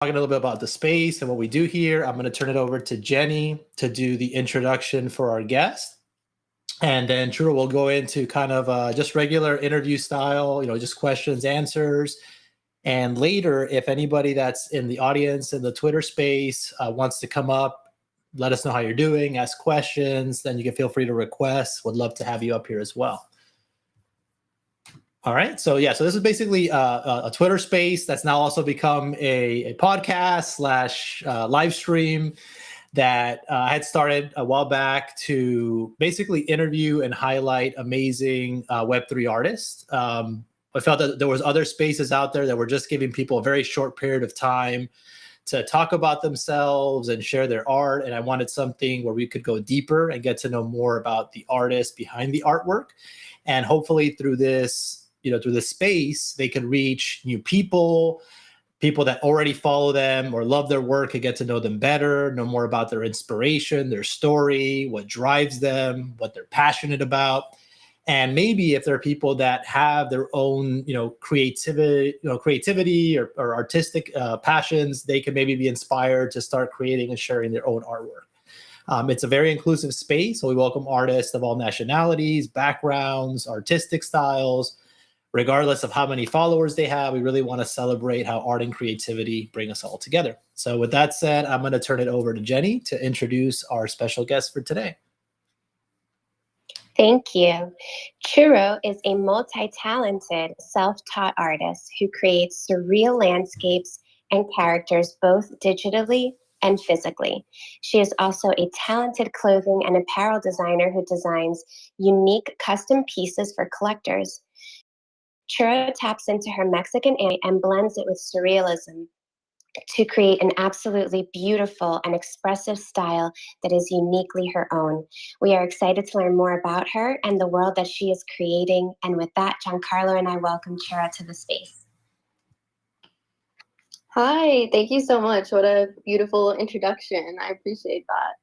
talking a little bit about the space and what we do here. I'm going to turn it over to Jenny to do the introduction for our guest. And then Churro will go into kind of just regular interview style, just questions, answers. And later, if anybody that's in the audience in the Twitter space wants to come up, let us know how you're doing, ask questions, then you can feel free to request. Would love to have you up here as well. All right. So this is basically a Twitter space that's now also become a podcast / live stream that I had started a while back to basically interview and highlight amazing Web3 artists. I felt that there was other spaces out there that were just giving people a very short period of time to talk about themselves and share their art. And I wanted something where we could go deeper and get to know more about the artist behind the artwork. And hopefully through this, through this space, they could reach new people that already follow them or love their work and get to know them better, know more about their inspiration, their story, what drives them, what they're passionate about. And maybe if there are people that have their own, creativity or artistic passions, they can maybe be inspired to start creating and sharing their own artwork. It's a very inclusive space, so we welcome artists of all nationalities, backgrounds, artistic styles. Regardless of how many followers they have, we really want to celebrate how art and creativity bring us all together. So with that said, I'm going to turn it over to Jenny to introduce our special guest for today. Thank you. Churro is a multi-talented, self-taught artist who creates surreal landscapes and characters both digitally and physically. She is also a talented clothing and apparel designer who designs unique custom pieces for collectors. Churro taps into her Mexican and blends it with surrealism to create an absolutely beautiful and expressive style that is uniquely her own. We are excited to learn more about her and the world that she is creating. And with that, Giancarlo and I welcome Churro to the space. Hi, thank you so much. What a beautiful introduction. I appreciate that.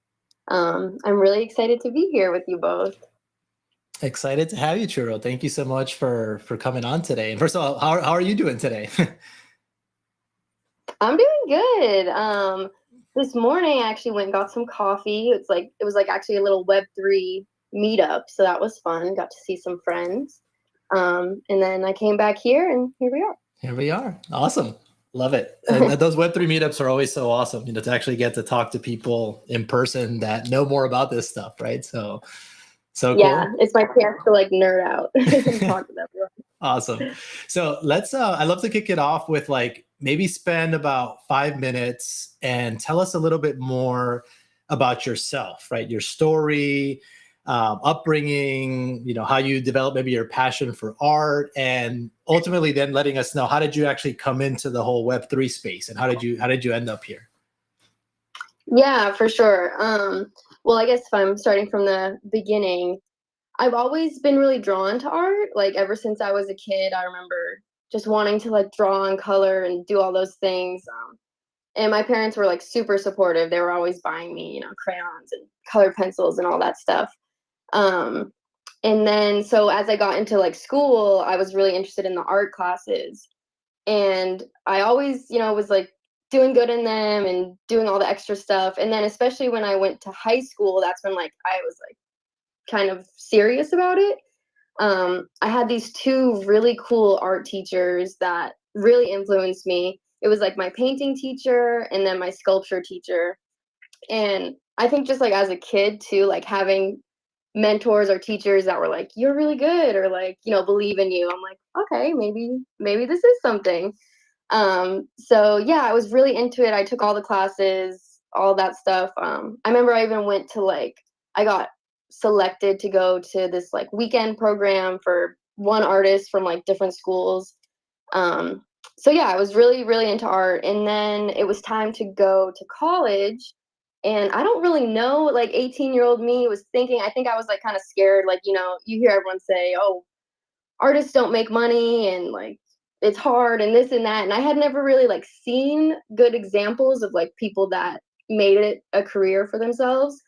I'm really excited to be here with you both. Excited to have you, Churro. Thank you so much for coming on today. And first of all, how are you doing today? I'm doing good. This morning I actually went and got some coffee. It was actually a little Web3 meetup, so that was fun. Got to see some friends. And then I came back here, and here we are. Here we are. Awesome. Love it. And those Web3 meetups are always so awesome, to actually get to talk to people in person that know more about this stuff, right? So cool. Yeah, it's my chance to nerd out and talk to everyone. Awesome. So let's I'd love to kick it off with maybe spend about 5 minutes and tell us a little bit more about yourself, right? Your story, upbringing, how you develop maybe your passion for art, and ultimately then letting us know how did you actually come into the whole Web3 space, and how did you end up here? Yeah, for sure. Well, I guess if I'm starting from the beginning, I've always been really drawn to art. Ever since I was a kid, I remember just wanting to draw and color and do all those things. And my parents were super supportive. They were always buying me, crayons and colored pencils and all that stuff. And then so as I got into school, I was really interested in the art classes. And I always, was doing good in them and doing all the extra stuff. And then especially when I went to high school, that's when I was kind of serious about it. I had these two really cool art teachers that really influenced me. It was my painting teacher and then my sculpture teacher. And I think just as a kid too, having mentors or teachers that were you're really good, or believe in you. I'm okay, maybe this is something. So yeah, I was really into it. I took all the classes, all that stuff. I remember I even went to I got selected to go to this weekend program for one artist from different schools. So yeah, I was really, really into art. And then it was time to go to college. And I don't really know, 18-year-old me was thinking, I think I was kind of scared. You hear everyone say, oh, artists don't make money and it's hard and this and that. And I had never really seen good examples of people that made it a career for themselves.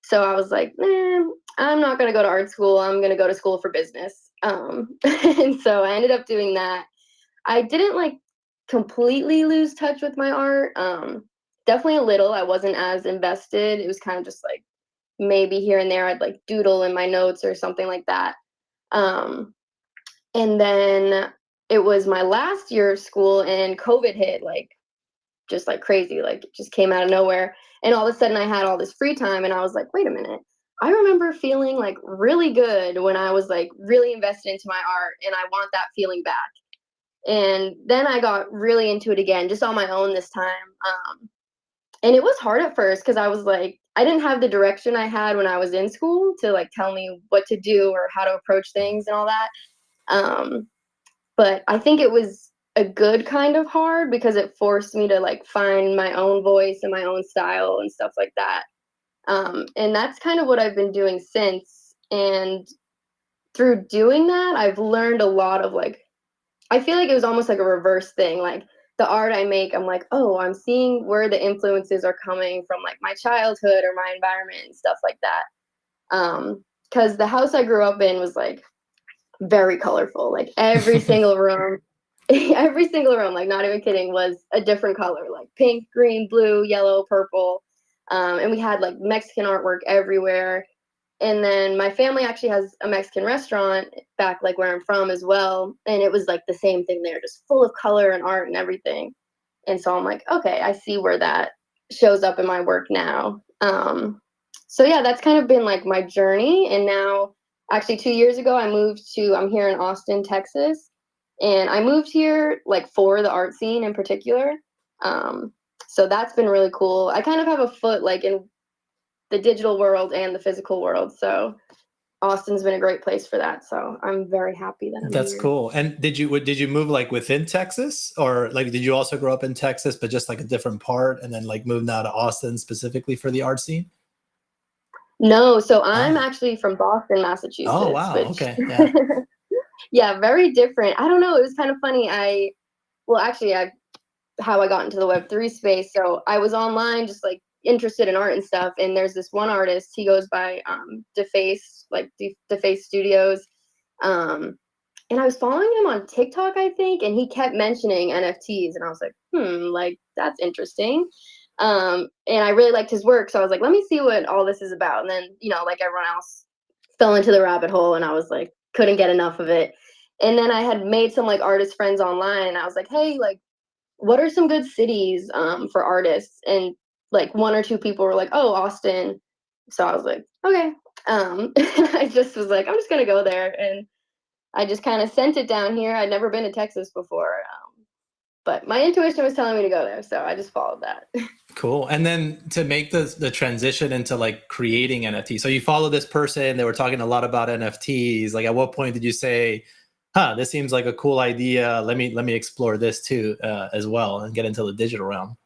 So I was I'm not going to go to art school. I'm going to go to school for business. And so I ended up doing that. I didn't completely lose touch with my art. Definitely a little. I wasn't as invested. It was kind of just like maybe here and there I'd like doodle in my notes or something like that. Um, and then it was my last year of school and COVID hit like just like crazy, like it just came out of nowhere. And all of a sudden I had all this free time and I was like, wait a minute. I remember feeling like really good when I was like really invested into my art and I want that feeling back. And then I got really into it again, just on my own this time. And it was hard at first because I was like, I didn't have the direction I had when I was in school to like tell me what to do or how to approach things and all that. But I think it was a good kind of hard because it forced me to like find my own voice and my own style and stuff like that. And that's kind of what I've been doing since. And through doing that, I've learned a lot of like, I feel like it was almost like a reverse thing. Like the art I make, I'm like, oh, I'm seeing where the influences are coming from, like my childhood or my environment and stuff like that. Because the house I grew up in was like very colorful. Like every single room, every single room, like not even kidding, was a different color, like pink, green, blue, yellow, purple. And we had like Mexican artwork everywhere. And then my family actually has a Mexican restaurant back like where I'm from as well. And it was like the same thing there, just full of color and art and everything. And so I'm like, okay, I see where that shows up in my work now. So yeah, that's kind of been like my journey. And now actually 2 years ago, I'm here in Austin, Texas. And I moved here like for the art scene in particular. So that's been really cool. I kind of have a foot like in the digital world and the physical world. So Austin's been a great place for that. So I'm very happy that I'm That's here. cool. And did you move like within Texas, or like did you also grow up in Texas but just like a different part and then like moved now to Austin specifically for the art scene? No, so I'm Oh. actually from Boston, Oh, Massachusetts, wow. which Okay. Yeah. yeah, very different. I don't know. It was kind of funny. Well, actually, how I got into the Web3 space. So I was online, just like interested in art and stuff. And there's this one artist. He goes by Deface, like Deface Studios. And I was following him on TikTok, I think, and he kept mentioning NFTs, and I was like, like that's interesting. And I really liked his work, so I was like, let me see what all this is about. And then, like everyone else, fell into the rabbit hole, and I was like, couldn't get enough of it. And then I had made some like artist friends online, and I was like, hey, like, what are some good cities for artists? And like one or two people were like, oh, Austin. So I was like, okay. I just was like, I'm just gonna go there, and I just kind of sent it down here. I'd never been to Texas before, but my intuition was telling me to go there, so I just followed that. Cool. And then to make the transition into like creating NFTs. So you follow this person, they were talking a lot about NFTs. Like at what point did you say, this seems like a cool idea. Let me explore this too, as well, and get into the digital realm.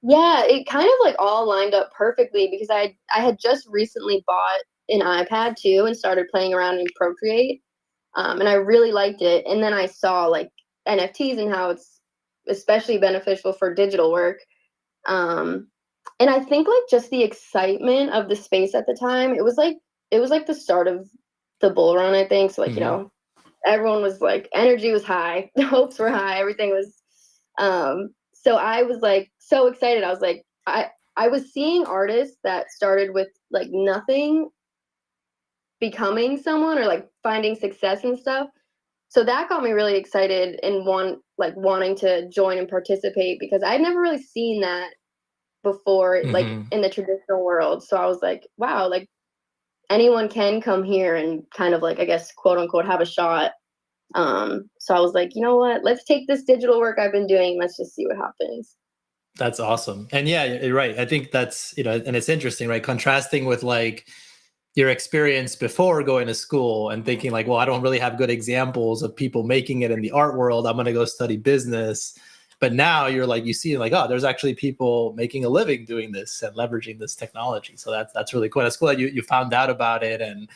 Yeah, it kind of like all lined up perfectly because I had just recently bought an iPad too and started playing around in Procreate, and I really liked it. And then I saw like NFTs and how it's especially beneficial for digital work. Um, and I think like just the excitement of the space at the time, it was like the start of the bull run, I think. So like, Mm-hmm. everyone was like energy was high, the hopes were high, everything was so I was like so excited. I was like I was seeing artists that started with like nothing becoming someone or like finding success and stuff. So that got me really excited and wanting to join and participate because I'd never really seen that before, like Mm-hmm. in the traditional world. So I was like, wow, like anyone can come here and kind of like, I guess, quote unquote, have a shot. So I was like, you know what? Let's take this digital work I've been doing. Let's just see what happens. That's awesome. And yeah, you're right. I think that's, and it's interesting, right? Contrasting with like your experience before going to school and thinking like, well, I don't really have good examples of people making it in the art world. I'm going to go study business. But now you're like, you see like, oh, there's actually people making a living doing this and leveraging this technology. So that's really cool. That's cool that you found out about it and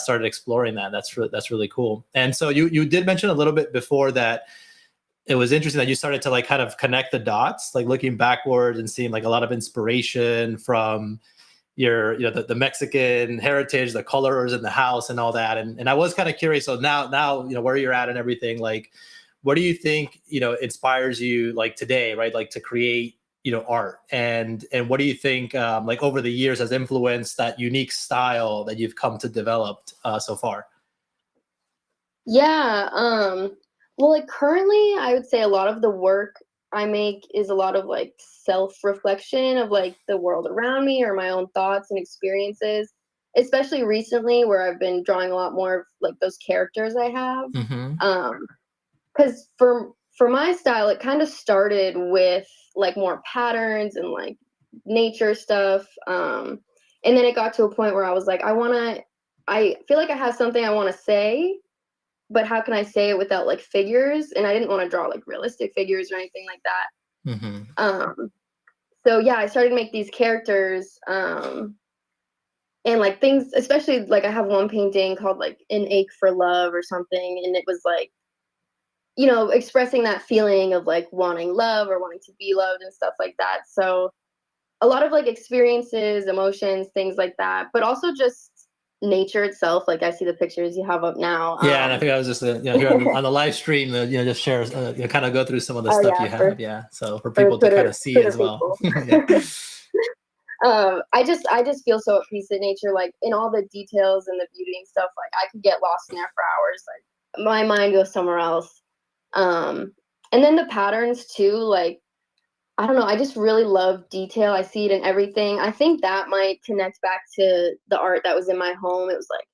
started exploring that. That's really cool. And so you did mention a little bit before that it was interesting that you started to like kind of connect the dots, like looking backwards and seeing like a lot of inspiration from your, the Mexican heritage, the colors in the house and all that. And I was kind of curious. So now, where you're at and everything, like, what do you think, inspires you like today, right? Like to create, art, and what do you think, like over the years has influenced that unique style that you've come to develop so far? Yeah. Well, like currently, I would say a lot of the work I make is a lot of like self-reflection of like the world around me or my own thoughts and experiences. Especially recently, where I've been drawing a lot more of like those characters I have. Mm-hmm. Because for my style, it kind of started with like more patterns and like nature stuff. And then it got to a point where I was like, I feel like I have something I want to say, but how can I say it without like figures? And I didn't want to draw like realistic figures or anything like that. Mm-hmm. So yeah, I started to make these characters, and like things, especially like I have one painting called like An Ache for Love or something, and it was like, expressing that feeling of like wanting love or wanting to be loved and stuff like that. So a lot of like experiences, emotions, things like that, but also just nature itself. Like I see the pictures you have up now. Yeah, and I think I was just here on the live stream, just share, kind of go through some of the Oh stuff yeah, you have. Yeah, so for for people to kind of see Twitter as well. people. Yeah. I just feel so at peace in nature, like in all the details and the beauty and stuff. Like I could get lost in there for hours. Like my mind goes somewhere else. And then the patterns too, like I don't know, I just really love detail. I see it in everything. I think that might connect back to the art that was in my home. It was like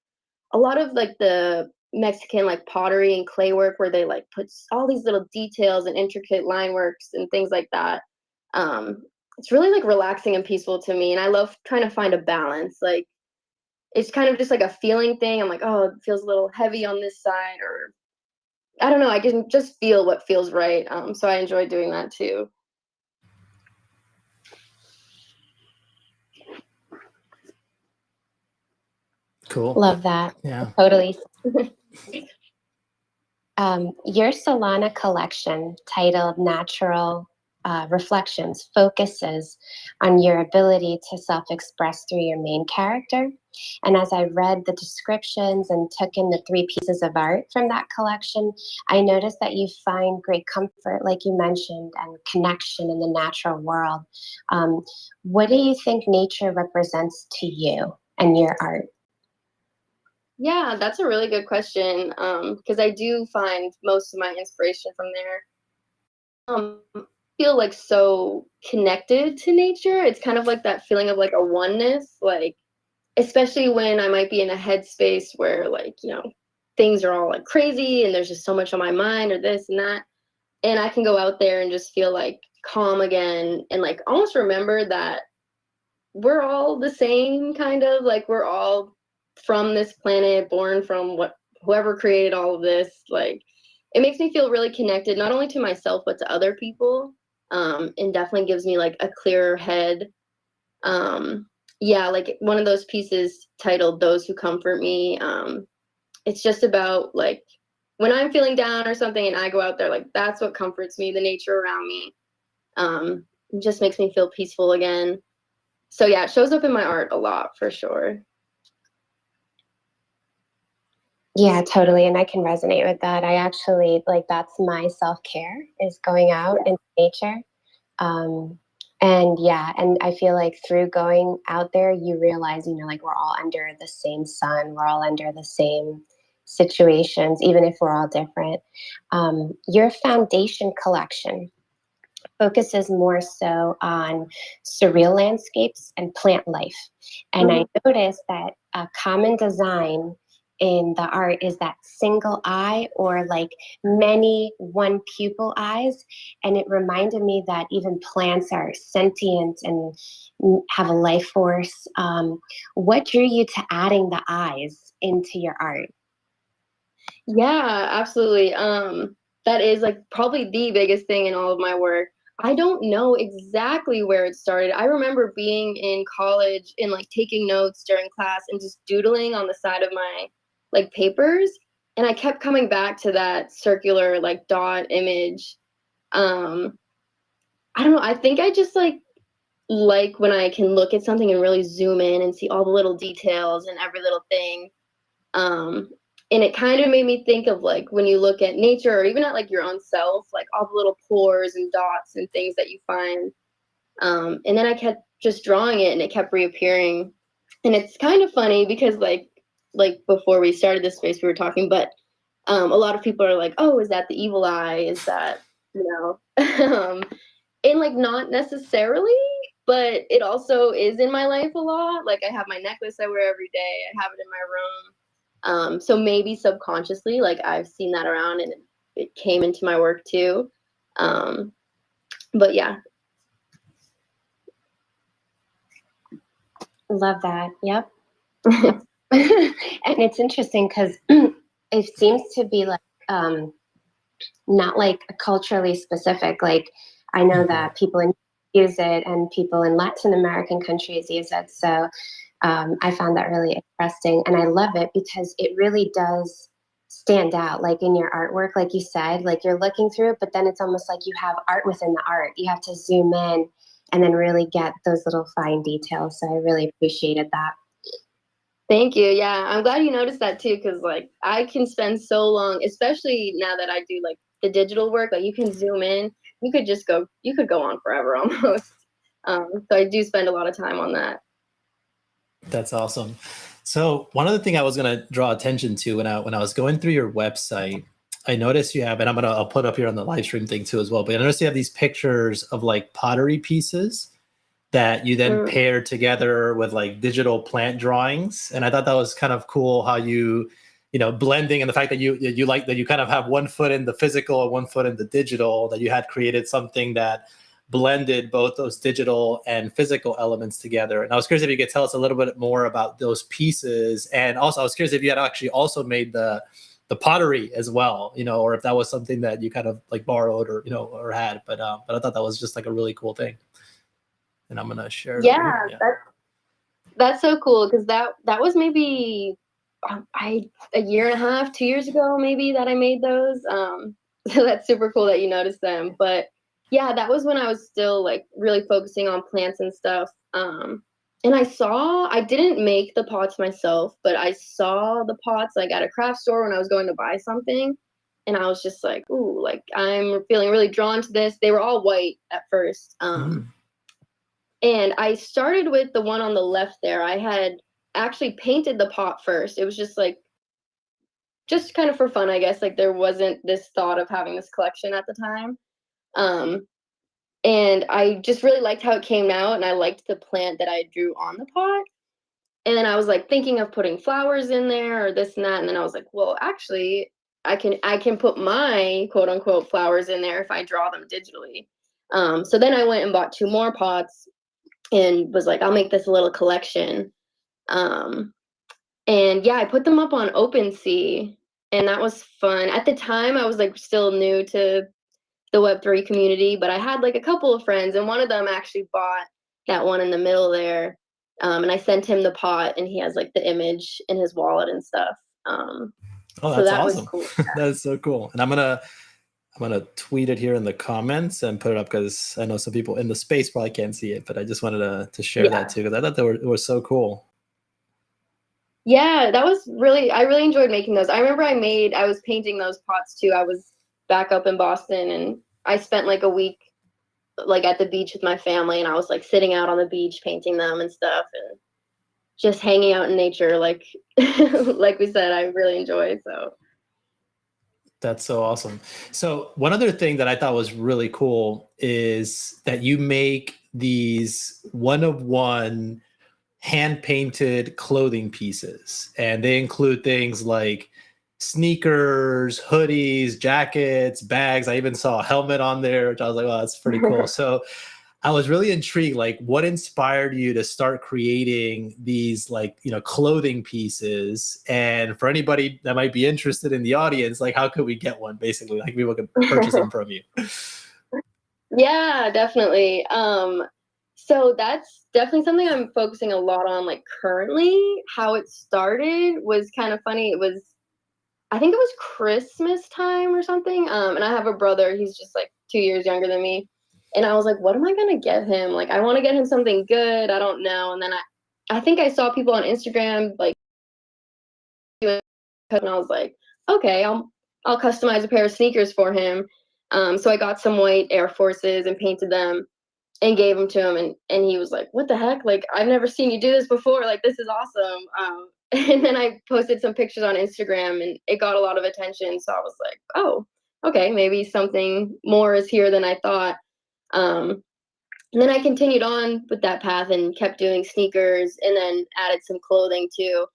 a lot of like the Mexican like pottery and clay work where they like put all these little details and intricate line works and things like that. Um, it's really like relaxing and peaceful to me. And I love trying to find a balance. Like it's kind of just like a feeling thing. I'm like, oh, it feels a little heavy on this side, or I don't know. I can just feel what feels right. So I enjoy doing that too. Cool. Love that. Yeah. Totally. Your Solana collection, titled Natural Reflections, focuses on your ability to self-express through your main character. And as I read the descriptions and took in the 3 pieces of art from that collection, I noticed that you find great comfort, like you mentioned, and connection in the natural world. What do you think nature represents to you and your art? Yeah, that's a really good question. Because I do find most of my inspiration from there. Feel like so connected to nature. It's kind of like that feeling of like a oneness, like especially when I might be in a headspace where like, things are all like crazy and there's just so much on my mind or this and that. And I can go out there and just feel like calm again and like almost remember that we're all the same kind of like we're all from this planet, born from whoever created all of this. Like it makes me feel really connected, not only to myself but to other people. And definitely gives me like a clearer head. Yeah, like one of those pieces titled Those Who Comfort Me. It's just about like when I'm feeling down or something and I go out there, like that's what comforts me, the nature around me. It just makes me feel peaceful again. So yeah, it shows up in my art a lot for sure. Yeah, totally. And I can resonate with that. I actually like that's my self-care is going out into nature. And yeah, and I feel like through going out there, you realize, like we're all under the same sun, we're all under the same situations, even if we're all different. Your foundation collection focuses more so on surreal landscapes and plant life. And I noticed that a common design in the art is that single eye or like many one pupil eyes. And it reminded me that even plants are sentient and have a life force. What drew you to adding the eyes into your art? Yeah, absolutely. That is like probably the biggest thing in all of my work. I don't know exactly where it started. I remember being in college and like taking notes during class and just doodling on the side of my like papers. And I kept coming back to that circular like dot image. Um, I don't know. I think I just like when I can look at something and really zoom in and see all the little details and every little thing. Um, And it kind of made me think of like when you look at nature or even at like your own self, like all the little pores and dots and things that you find. And then I kept just drawing it and it kept reappearing. And it's kind of funny because like before we started this space we were talking, but a lot of people are like, oh, is that the evil eye? Is that, you know, and like not necessarily, but it also is in my life a lot. Like I have my necklace I wear every day. I have it in my room. So maybe subconsciously, like I've seen that around and it came into my work too. But yeah. Love that. Yep. And it's interesting because it seems to be like not like culturally specific. Like I know that people use it and people in Latin American countries use it. So I found that really interesting. And I love it because it really does stand out, like in your artwork, like you said, like you're looking through it, but then it's almost like you have art within the art. You have to zoom in and then really get those little fine details. So I really appreciated that. Thank you. Yeah, I'm glad you noticed that too, because like I can spend so long, especially now that I do like the digital work, like you can zoom in, you could go on forever almost. So I do spend a lot of time on that. That's awesome. So one other thing I was going to draw attention to when I was going through your website, I noticed you have, and I'll put up here on the live stream thing too as well. But I noticed you have these pictures of like pottery pieces that you then pair together with like digital plant drawings, and I thought that was kind of cool how you know, blending, and the fact that you like that you kind of have one foot in the physical and one foot in the digital, that you had created something that blended both those digital and physical elements together. And I was curious if you could tell us a little bit more about those pieces. And also I was curious if you had actually also made the pottery as well, you know, or if that was something that you kind of like borrowed or, you know, or had, but I thought that was just like a really cool thing. And I'm going to share it. Yeah, that's so cool because that was maybe a year and a half, 2 years ago, maybe that I made those. So that's super cool that you noticed them. But yeah, that was when I was still like really focusing on plants and stuff. And I didn't make the pots myself, but I saw the pots like at a craft store when I was going to buy something. And I was just like, ooh, like I'm feeling really drawn to this. They were all white at first. And I started with the one on the left there. I had actually painted the pot first. It was just like, just kind of for fun, I guess. Like there wasn't this thought of having this collection at the time. Um, and I just really liked how it came out, and I liked the plant that I drew on the pot. And then I was like thinking of putting flowers in there or this and that. And then I was like, well, actually, I can put my quote unquote flowers in there if I draw them digitally. So then I went and bought two more pots and was like, I'll make this a little collection. Um, and yeah, I put them up on OpenSea, and that was fun. At the time, I was like still new to the Web3 community, but I had like a couple of friends, and one of them actually bought that one in the middle there. And I sent him the pot, and he has like the image in his wallet and stuff. Oh, so that's that was awesome. cool. That is so cool. And I'm gonna tweet it here in the comments and put it up because I know some people in the space probably can't see it, but I just wanted to share that too, because I thought it was so cool. Yeah, I really enjoyed making those. I remember I was painting those pots too. I was back up in Boston, and I spent like a week like at the beach with my family, and I was like sitting out on the beach painting them and stuff and just hanging out in nature like like we said, I really enjoy. So That's so awesome. So one other thing that I thought was really cool is that you make these one of one hand painted clothing pieces, and they include things like sneakers, hoodies, jackets, bags. I even saw a helmet on there, which I was like, oh, that's pretty cool. So I was really intrigued, like what inspired you to start creating these like, you know, clothing pieces? And for anybody that might be interested in the audience, like how could we get one, basically? Like people can purchase them from you. yeah, definitely. So that's definitely something I'm focusing a lot on like currently. How it started was kind of funny. I think it was Christmas time or something. And I have a brother, he's just like 2 years younger than me. And I was like, what am I gonna get him? Like I want to get him something good. I don't know. And then I think I saw people on Instagram like doing and I was like, okay, I'll customize a pair of sneakers for him. So I got some white Air Forces and painted them and gave them to him, and he was like, what the heck? Like, I've never seen you do this before. Like, this is awesome. And then I posted some pictures on Instagram, and it got a lot of attention. So I was like, oh, okay, maybe something more is here than I thought. And then I continued on with that path and kept doing sneakers, and then added some clothing too.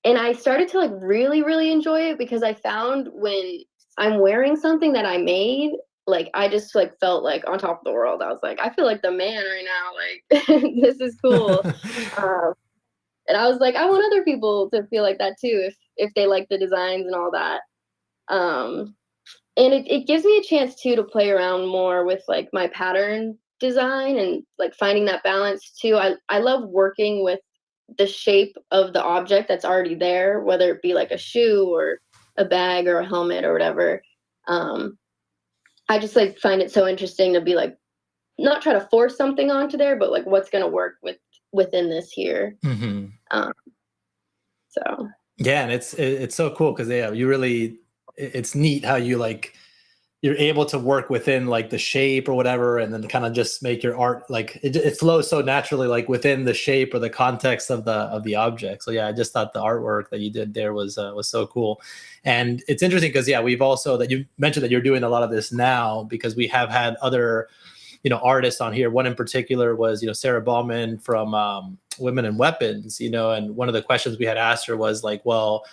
And I started to like really, really enjoy it, because I found when I'm wearing something that I made, like I just like felt like on top of the world. I was like, I feel like the man right now. Like this is cool. And I was like, I want other people to feel like that too, if they like the designs and all that. And it gives me a chance too to play around more with like my pattern design and like finding that balance too. I love working with the shape of the object that's already there, whether it be like a shoe or a bag or a helmet or whatever. I just like find it so interesting to be like, not try to force something onto there, but like what's gonna work within this here. Mm-hmm. So Yeah, and it's so cool because you really, it's neat how you like, you're able to work within like the shape or whatever, and then kind of just make your art like it flows so naturally like within the shape or the context of the object. So yeah, I just thought the artwork that you did there was so cool. And it's interesting because we've also, that you mentioned that you're doing a lot of this now, because we have had other artists on here. One in particular was Sarah Ballman from Women and Weapons, and one of the questions we had asked her was like, well,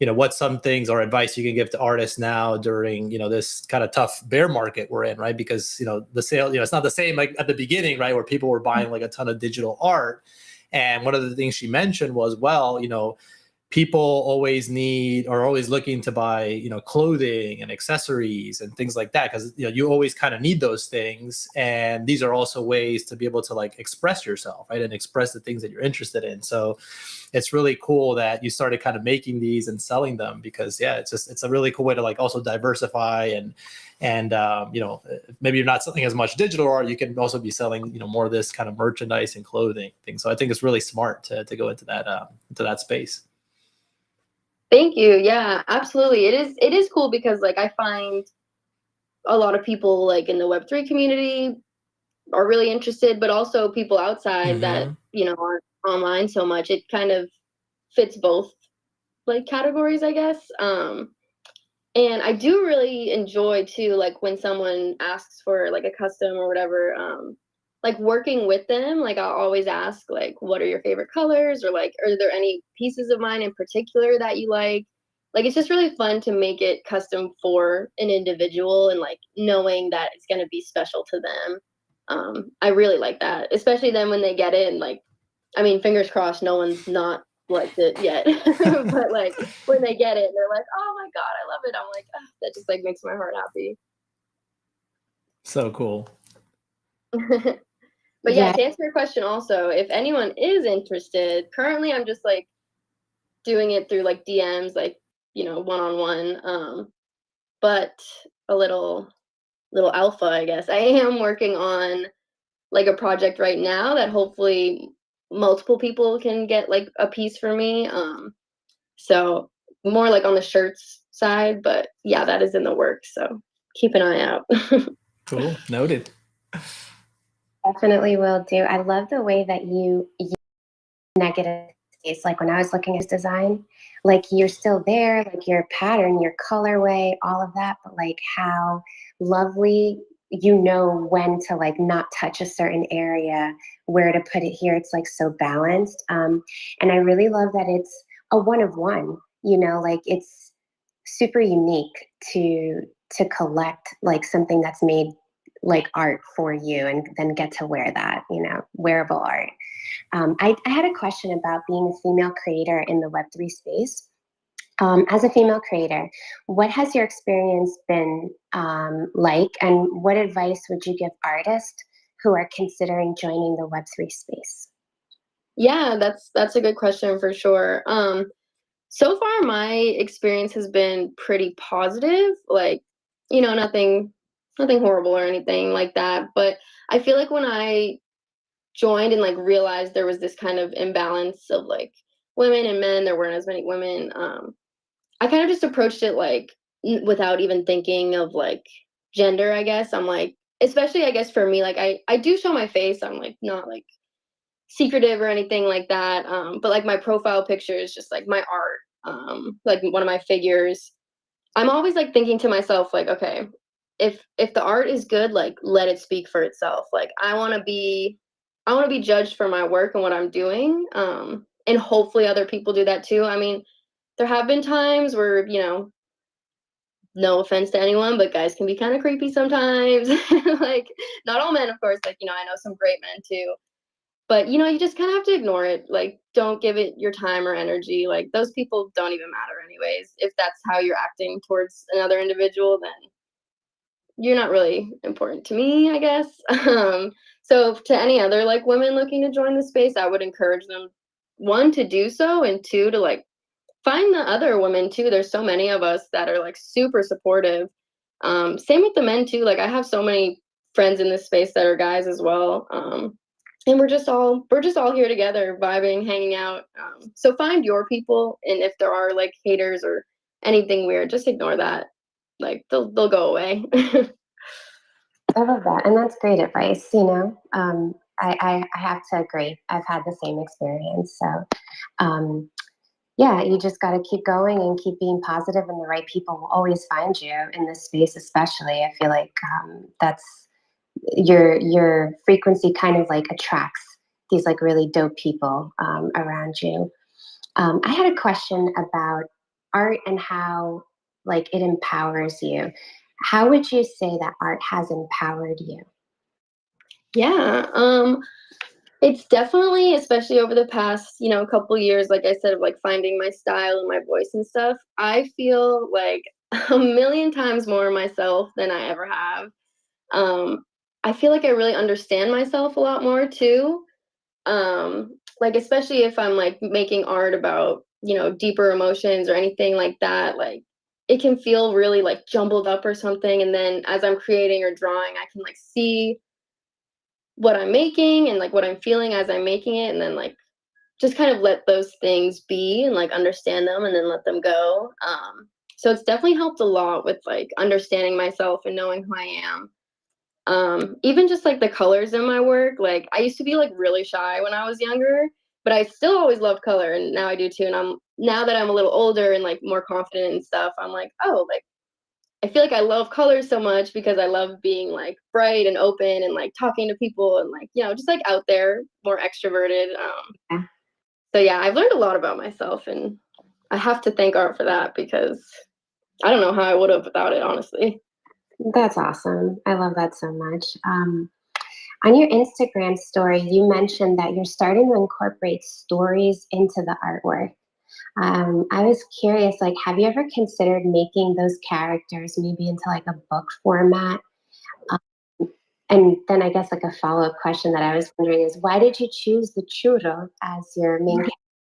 what's some things or advice you can give to artists now during, this kind of tough bear market we're in, right? Because, the sale, it's not the same like at the beginning, right? Where people were buying like a ton of digital art. And one of the things she mentioned was, well, people always need or always looking to buy, clothing and accessories and things like that, because you always kind of need those things. And these are also ways to be able to like express yourself, right? And express the things that you're interested in. So it's really cool that you started kind of making these and selling them, because it's a really cool way to like also diversify and maybe you're not selling as much digital art, you can also be selling more of this kind of merchandise and clothing thing. So I think it's really smart to go into that space. thank you. Yeah, absolutely. It is cool because like I find a lot of people like in the Web3 community are really interested, but also people outside that, Mm-hmm. Aren't online so much. It kind of fits both like categories, I guess. And I do really enjoy too, like when someone asks for like a custom or whatever, like working with them, like I'll always ask like, what are your favorite colors? Or like, are there any pieces of mine in particular that you like? Like, it's just really fun to make it custom for an individual and like knowing that it's going to be special to them. I really like that, especially then when they get it and like, I mean, fingers crossed, no one's not liked it yet. But like when they get it and they're like, oh my God, I love it. I'm like, oh, that just like makes my heart happy. So cool. But yeah, Yeah. to answer your question also, if anyone is interested, currently I'm just like doing it through like DMs, like, one-on-one. But a little alpha, I guess. I am working on like a project right now that hopefully multiple people can get like a piece for me. So more like on the shirts side, but yeah, that is in the works. So keep an eye out. Cool. Noted. Definitely will do. I love the way that you use negative space. Like when I was looking at design, like you're still there, like your pattern, your colorway, all of that, but like how lovely when to like not touch a certain area, where to put it here. It's like so balanced. And I really love that it's a one of one, like it's super unique to collect like something that's made like art for you and then get to wear that, wearable art. I had a question about being a female creator in the Web3 space. As a female creator, what has your experience been like, and what advice would you give artists who are considering joining the Web3 space? Yeah, that's a good question for sure. So far my experience has been pretty positive. Like, nothing horrible or anything like that. But I feel like when I joined and like realized there was this kind of imbalance of like women and men, there weren't as many women. I kind of just approached it like without even thinking of like gender, I guess. I'm like, especially I guess for me, like I do show my face. I'm like not like secretive or anything like that. But like my profile picture is just like my art, like one of my figures. I'm always like thinking to myself, like, okay, if the art is good, like let it speak for itself. Like I want to be judged for my work and what I'm doing. And hopefully other people do that too. I mean, there have been times where, no offense to anyone, but guys can be kind of creepy sometimes. Like, not all men, of course. Like, I know some great men too. But, you just kind of have to ignore it. Like, don't give it your time or energy. Like, those people don't even matter, anyways. If that's how you're acting towards another individual, then you're not really important to me, I guess. So, to any other like women looking to join the space, I would encourage them, one, to do so, and two, to like find the other women too. There's so many of us that are like super supportive. Same with the men too. Like I have so many friends in this space that are guys as well. And we're just all here together, vibing, hanging out. So find your people, and if there are like haters or anything weird, just ignore that. Like they'll go away. I love that. And that's great advice. I have to agree. I've had the same experience. So, um, yeah, you just got to keep going and keep being positive, and the right people will always find you in this space, especially. I feel like that's your frequency kind of like attracts these like really dope people around you. I had a question about art and how like it empowers you. How would you say that art has empowered you? Yeah. It's definitely, especially over the past, couple years, like I said, of like finding my style and my voice and stuff, I feel like a million times more myself than I ever have. I feel like I really understand myself a lot more too. Like especially if I'm like making art about, deeper emotions or anything like that, like it can feel really like jumbled up or something. And then as I'm creating or drawing, I can like see what I'm making and like what I'm feeling as I'm making it, and then like just kind of let those things be and like understand them and then let them go. So it's definitely helped a lot with like understanding myself and knowing who I am. Even just like the colors in my work, like I used to be like really shy when I was younger, but I still always loved color, and now I do too. And now that I'm a little older and like more confident and stuff, I'm like, oh, like I feel like I love colors so much because I love being like bright and open and like talking to people and like, just like out there, more extroverted. Yeah. So yeah, I've learned a lot about myself, and I have to thank art for that because I don't know how I would have without it, honestly. That's awesome. I love that so much. On your Instagram story, you mentioned that you're starting to incorporate stories into the artwork. I was curious, like, have you ever considered making those characters maybe into like a book format? Um, and then I guess like a follow-up question that I was wondering is, why did you choose the churro as your main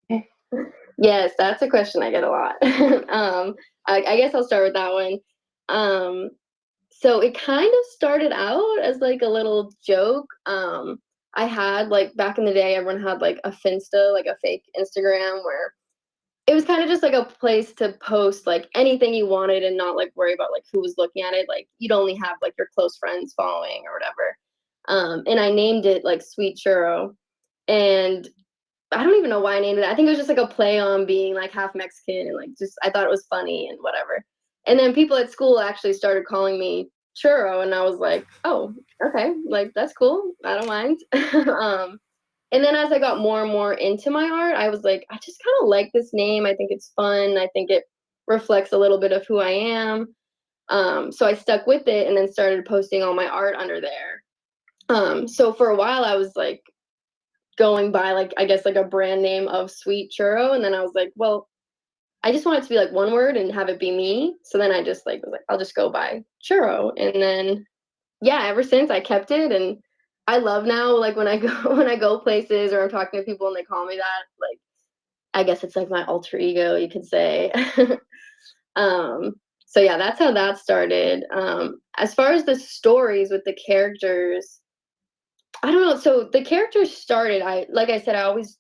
character? Yes, that's a question I get a lot. I guess I'll start with that one. Um, so it kind of started out as like a little joke. I had like back in the day, everyone had like a Finsta, like a fake Instagram where it was kind of just like a place to post like anything you wanted and not like worry about like who was looking at it. Like you'd only have like your close friends following or whatever. And I named it like Sweet Churro. And I don't even know why I named it. I think it was just like a play on being like half Mexican and like just I thought it was funny and whatever. And then people at school actually started calling me Churro, and I was like, oh, okay, like that's cool. I don't mind. And then as I got more and more into my art, I was like, I just kind of like this name. I think it's fun. I think it reflects a little bit of who I am. So I stuck with it and then started posting all my art under there. So for a while, I was like going by like I guess like a brand name of Sweet Churro, and then I was like, well, I just want it to be like one word and have it be me. So then I just like was like, I'll just go by Churro, and then yeah, ever since I kept it, and I love now like when I go when I go places or I'm talking to people and they call me that, like I guess it's like my alter ego, you could say. um, so yeah, that's how that started. As far as the stories with the characters, I don't know. So the characters started. I like I said, I always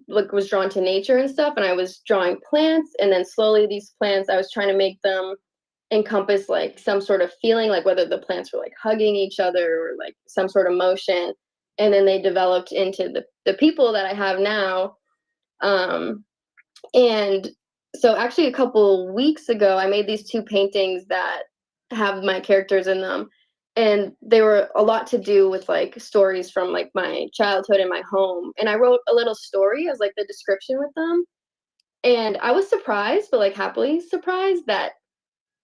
like was drawn to nature and stuff, and I was drawing plants, and then slowly these plants, I was trying to make them encompass like some sort of feeling, like whether the plants were like hugging each other or like some sort of motion, and then they developed into the people that I have now. um and so actually a couple weeks ago I made these two paintings that have my characters in them, and they were a lot to do with like stories from like my childhood and my home, and I wrote a little story as like the description with them. And I was surprised, but like happily surprised, that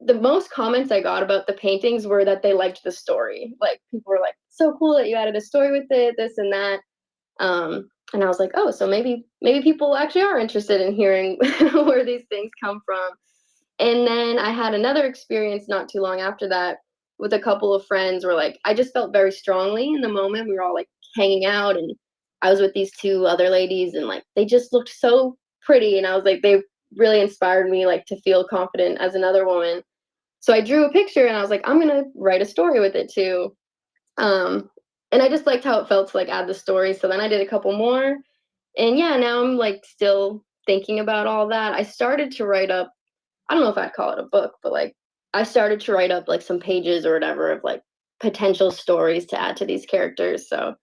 the most comments I got about the paintings were that they liked the story. Like people were like, "So cool that you added a story with it, this and that." And I was like, "Oh, so maybe people actually are interested in hearing where these things come from." And then I had another experience not too long after that with a couple of friends where like I just felt very strongly in the moment. We were all like hanging out, and I was with these two other ladies, and like they just looked so pretty, and I was like, they really inspired me like to feel confident as another woman. So I drew a picture and I was like, I'm gonna write a story with it too. Um, and I just liked how it felt to like add the story. So then I did a couple more. And yeah, now I'm like still thinking about all that. I started to write up, I don't know if I'd call it a book, but like I started to write up like some pages or whatever of like potential stories to add to these characters. So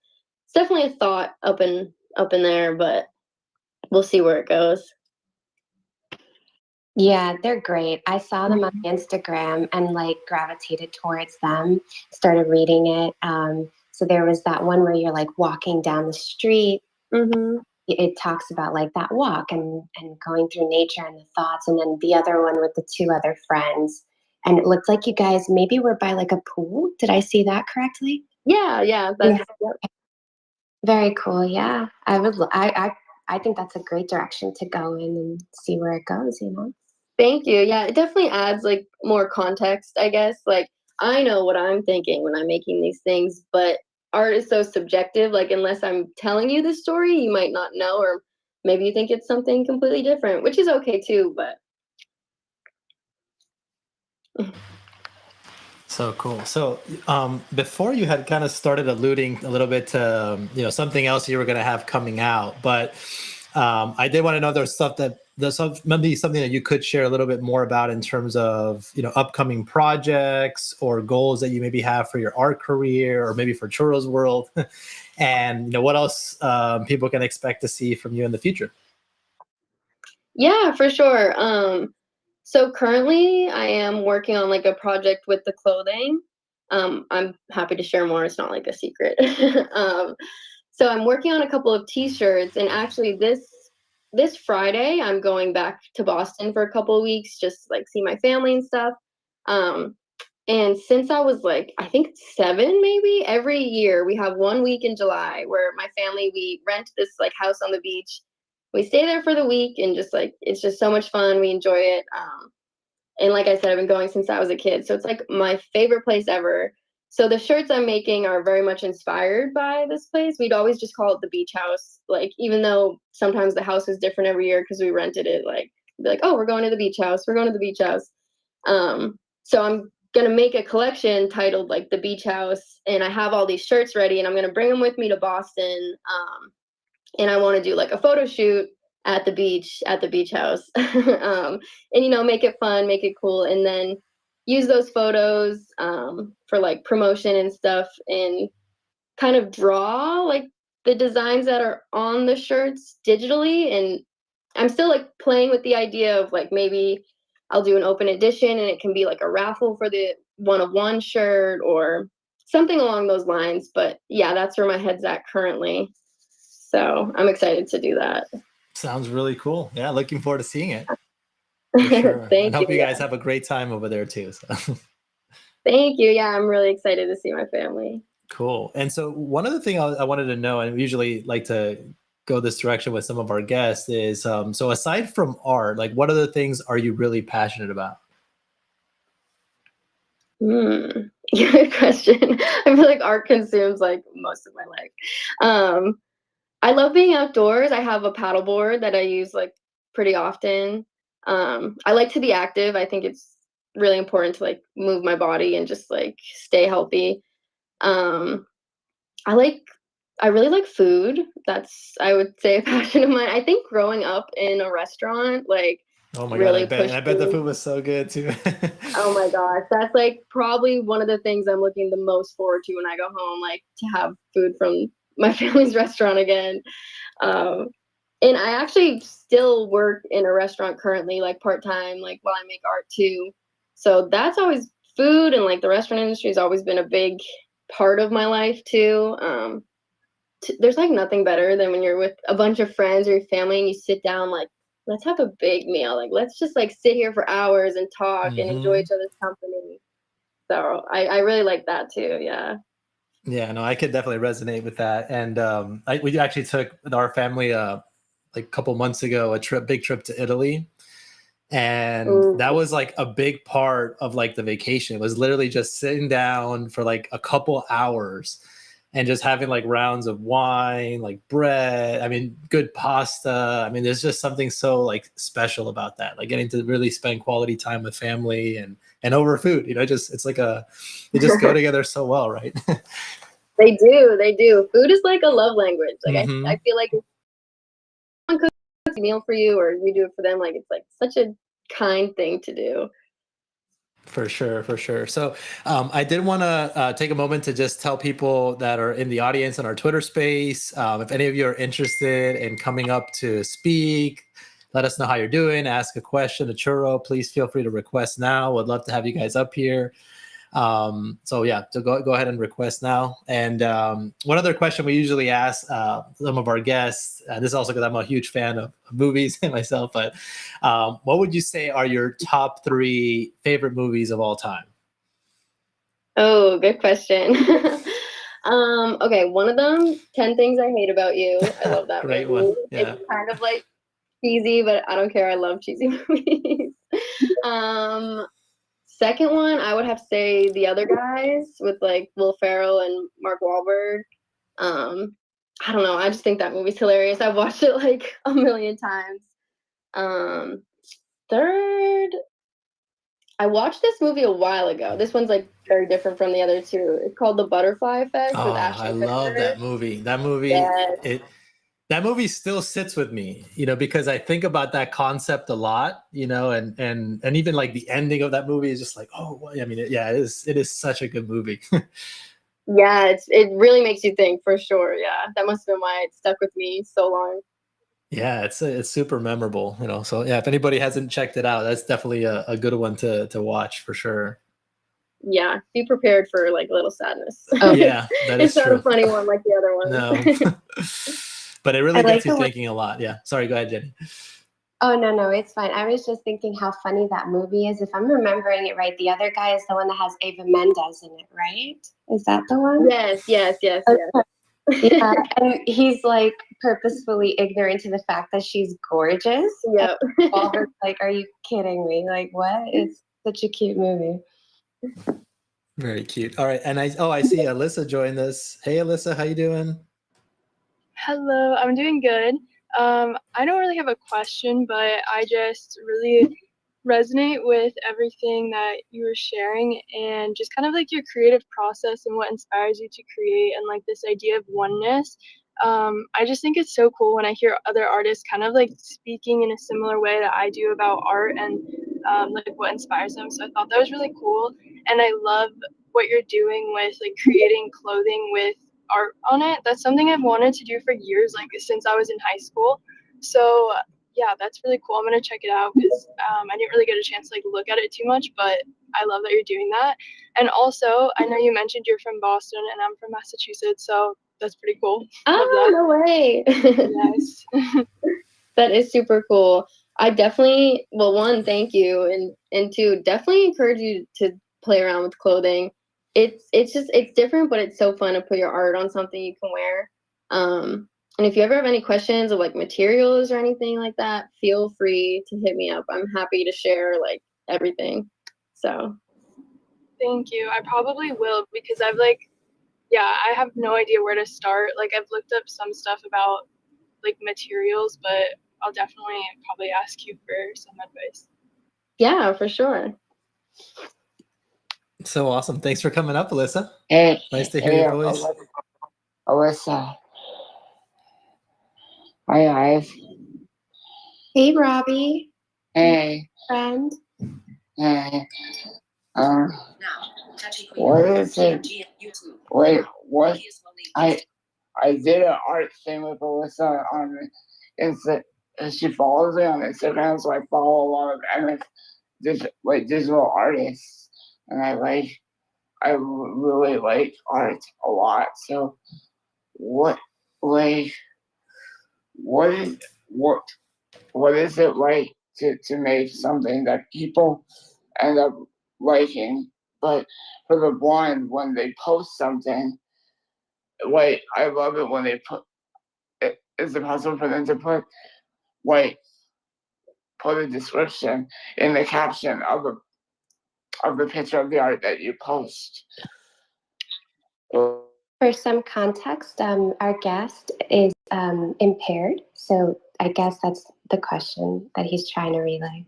it's definitely a thought up in there, but we'll see where it goes. Yeah, they're great. I saw them on Instagram and like gravitated towards them, started reading it. So there was that one where you're like walking down the street. Mm-hmm. It talks about like that walk and going through nature and the thoughts, and then the other one with the two other friends. And it looked like you guys maybe were by like a pool. Did I see that correctly? Yeah, Yeah. that's yep. Very cool. Yeah, I would. I think that's a great direction to go in and see where it goes. You know. Thank you. Yeah, it definitely adds like more context, I guess. Like I know what I'm thinking when I'm making these things, but art is so subjective. Like unless I'm telling you the story, you might not know, or maybe you think it's something completely different, which is okay too, but So cool. So before you had kind of started alluding a little bit to something else you were going to have coming out, but I did want to know there's stuff that maybe something that you could share a little bit more about in terms of upcoming projects or goals that you maybe have for your art career or maybe for Churro's World, and what else people can expect to see from you in the future. yeah, for sure. So currently I am working on like a project with the clothing. I'm happy to share more. It's not like a secret. um, So I'm working on a couple of t-shirts, and actually this Friday I'm going back to Boston for a couple of weeks just to, like see my family and stuff. Um and since I was like I think 7 maybe, every year we have 1 week in July where my family we rent this like house on the beach. We stay there for the week and just like it's just so much fun. We enjoy it. And like I said, I've been going since I was a kid. So it's like my favorite place ever. So the shirts I'm making are very much inspired by this place. We'd always just call it the beach house. Like even though sometimes the house is different every year because we rented it, like be like, oh, we're going to the beach house. We're going to the beach house. So I'm gonna make a collection titled like the beach house, and I have all these shirts ready, and I'm gonna bring them with me to Boston. And I want to do like a photo shoot at the beach house, and make it fun, make it cool, and then use those photos for like promotion and stuff, and kind of draw like the designs that are on the shirts digitally. And I'm still like playing with the idea of like maybe I'll do an open edition and it can be like a raffle for the one of one shirt or something along those lines. But yeah, that's where my head's at currently. So I'm excited to do that. Sounds really cool. Yeah, looking forward to seeing it for sure. And Thank you. hope you Yeah. guys have a great time over there too. So. Thank you. Yeah, I'm really excited to see my family. Cool. And so one other thing I wanted to know, and we usually like to go this direction with some of our guests, is so aside from art, like what other things are you really passionate about? Good question. I feel like art consumes like most of my life. Um, I love being outdoors. I have a paddleboard that I use like pretty often. I like to be active. I think it's really important to like move my body and just like stay healthy. Um, I like I really like food. That's, I would say, a passion of mine. I think growing up in a restaurant, like, Oh my God, I really bet. And pushed I bet the me. food was so good too. Oh my gosh, that's like probably one of the things I'm looking the most forward to when I go home, like to have food from my family's restaurant again. Um, and I actually still work in a restaurant currently, like part time, like while I make art too. So that's always food, and like the restaurant industry has always been a big part of my life too. There's like nothing better than when you're with a bunch of friends or your family and you sit down like, let's have a big meal. Like let's just like sit here for hours and talk and enjoy Hmm. each other's company. So I really like that too. Yeah. Yeah, no, I could definitely resonate with that. And we actually took our family like a couple months ago big trip to Italy, and that Ooh. was like a big part of like the vacation. It was literally just sitting down for like a couple hours and just having like rounds of wine, like bread. I mean, good pasta. I mean, there's just something so like special about that, like getting to really spend quality time with family and over food. Just it's like they just go together so well, right? They do. They do. Food is like a love language. Like I Hmm. feel like if someone cooks a meal for you or you do it for them, like it's like such a kind thing to do. For sure, for sure. So I did want to take a moment to just tell people that are in the audience in our Twitter space, if any of you are interested in coming up to speak, let us know how you're doing, ask a question to Churro, please feel free to request now. Would love to have you guys up here. So yeah, so go ahead and request now. And one other question we usually ask some of our guests, and this is also because I'm a huge fan of movies myself, but what would you say are your top 3 favorite movies of all time? Oh, good question. Okay, one of them, 10 Things I Hate About You. I love that Great one. movie. It's Yeah. kind of like cheesy, but I don't care. I love cheesy movies. Um, Second one, I would have to say The Other Guys with like Will Ferrell and Mark Wahlberg. Um, I don't know. I just think that movie's hilarious. I've watched it like a million times. Um, Third, I watched this movie a while ago. This one's like very different from the other two. It's called The Butterfly Effect with Oh, I Ashton love Kutcher. that movie. Yes. That movie still sits with me, because I think about that concept a lot, and even like the ending of that movie is just like, oh, well, I mean, yeah, it is such a good movie. Yeah, it really makes you think for sure. Yeah. That must have been why it stuck with me so long. Yeah, it's super memorable, So yeah, if anybody hasn't checked it out, that's definitely a good one to watch for sure. Yeah. Be prepared for like a little sadness. Yeah, that It's is not a true. funny one like the other No, ones. but it I really like gets you the one. thinking a lot. Yeah, sorry, go ahead, Jenny. Oh, no, no, it's fine. I was just thinking how funny that movie is. If I'm remembering it right, the other guy is the one that has Ava Mendes in it, right? Is that the one? Yes, yes, yes, Okay. yes. Yeah, and he's like purposefully ignorant to the fact that she's gorgeous. And Yep. Oliver's like, "Are you kidding me? Like, what?" It's such a cute movie. Very cute. All right, and I see Alyssa joined us. Hey, Alyssa, how you doing? Hello, I'm doing good. I don't really have a question, but I just really resonate with everything that you were sharing and just kind of like your creative process and what inspires you to create and like this idea of oneness. I just think it's so cool when I hear other artists kind of like speaking in a similar way that I do about art and like what inspires them. So I thought that was really cool. And I love what you're doing with like creating clothing with art on it. That's something I've wanted to do for years, like since I was in high school. So yeah, that's really cool. I'm gonna check it out because I didn't really get a chance to like look at it too much, but I love that you're doing that. And also, I know you mentioned you're from Boston and I'm from Massachusetts, so that's pretty cool. Love Oh, that. no way. Yes. That is super cool. I definitely, well, one, thank you, and two, definitely encourage you to play around with clothing. It's different, but it's so fun to put your art on something you can wear. And if you ever have any questions of like materials or anything like that, feel free to hit me up. I'm happy to share like everything. So Thank you. I probably will because I've like, yeah, I have no idea where to start. Like I've looked up some stuff about like materials, but I'll definitely probably ask you for some advice. yeah, for sure. So awesome. Thanks for coming up, Alyssa. Hey, Nice to hear hey, your voice. Alyssa. Hi guys. Hey, Robbie, Hey. friend. Hey. What is it? Wait, what? I did an art thing with Alyssa on Insta. She follows me on Instagram, so I follow a lot of digital artists, and I really like art a lot. So what like what is what what is it like to make something that people end up liking, but for the blind when they post something, like I love it when they put it, is it possible for them to like put a description in the caption of the picture of the art that you post? For some context, our guest is impaired, so I guess that's the question that he's trying to relay.